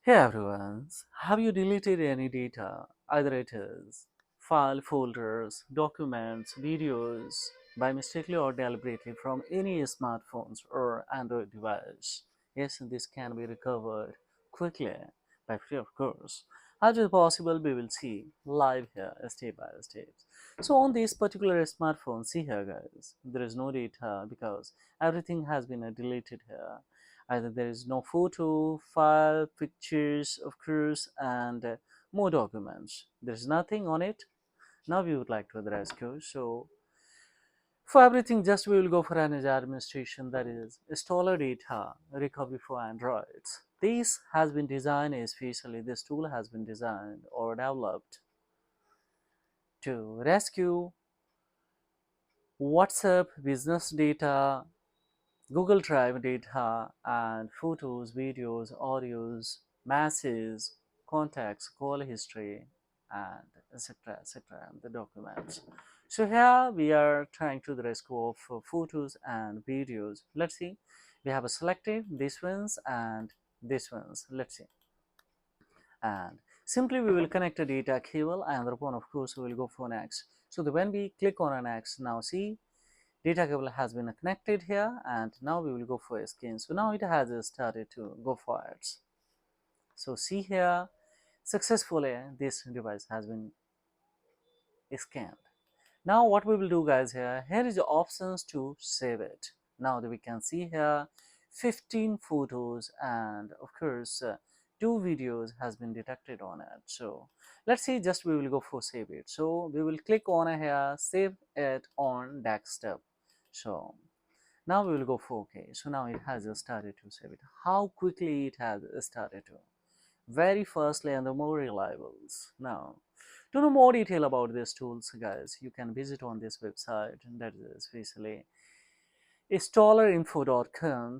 Hey everyone, have you deleted any data? Either it is file, folders, documents, videos by mistakenly or deliberately from any smartphones or Android device. Yes, and this can be recovered quickly by free of course. How it is possible we will see live here step by step. So on this particular smartphone, see here guys, there is no data because everything has been deleted here. Either there is no photo, file, pictures of course, and more documents. There's nothing on it. Now we would like to the rescue. So for everything, just we will go for an administration, that is installer data recovery for Androids. This has been designed especially. This tool has been designed or developed to rescue WhatsApp business data, Google Drive data, and photos, videos, audios, messages, contacts, call history, and etc. The documents. So here we are trying to the rescue of photos and videos. Let's see. We have selected these ones and these ones. Let's see. And simply we will connect a data cable, and thereupon of course we will go for next. So when we click on an X, now see data cable has been connected here, and now we will go for a scan. So now it has started to go forwards. So see here, successfully this device has been scanned. Now what we will do guys, here is the options to save it. Now that we can see here 15 photos and of course 2 videos has been detected on it. So let's see, just we will go for save it. So we will click on here, save it on desktop. So now we will go for OK. So now it has started to save it. How quickly it has started to. Very fastly and the more reliables. Now, to know more detail about these tools, guys, you can visit on this website, and that is basically installerinfo.com,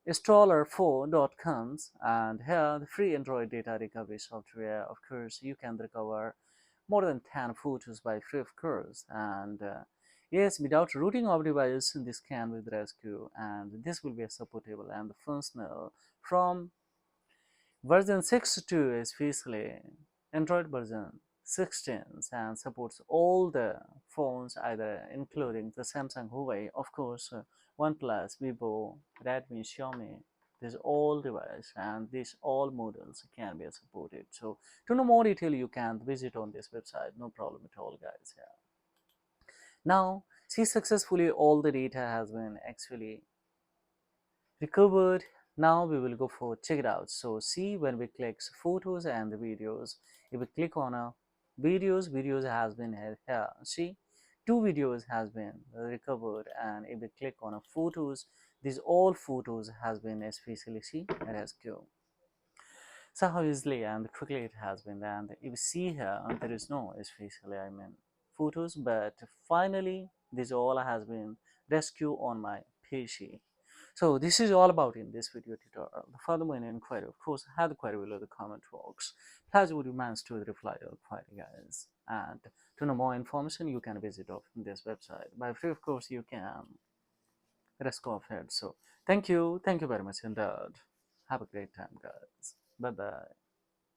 installer4.com, and here the free Android data recovery software. Of course, you can recover more than 10 photos by free of course, and yes, without rooting of device, this can be rescue, and this will be supportable and functional from version 6.2, especially Android version 16, and supports all the phones, either including the Samsung, Huawei, of course, OnePlus, Vivo, Redmi, Xiaomi. These all device and these all models can be supported. So to know more detail, you can visit on this website. No problem at all, guys. Yeah. Now, see, successfully all the data has been actually recovered. Now we will go for check it out. So see, when we click photos and the videos, if we click on a videos has been here. See, 2 videos has been recovered, and if we click on a photos, these all photos has been especially see rescue. So how easily and quickly it has been. And if you see here, there is no especially photos, but finally this all has been rescued on my PC. So this is all about in this video tutorial. The further any inquiry, of course, have the query below the comment box. Pleasure would remains to reply your query, guys. And to know more information, you can visit of this website. By free, of course, you can rescue of it. So thank you very much indeed. Have a great time, guys. Bye bye.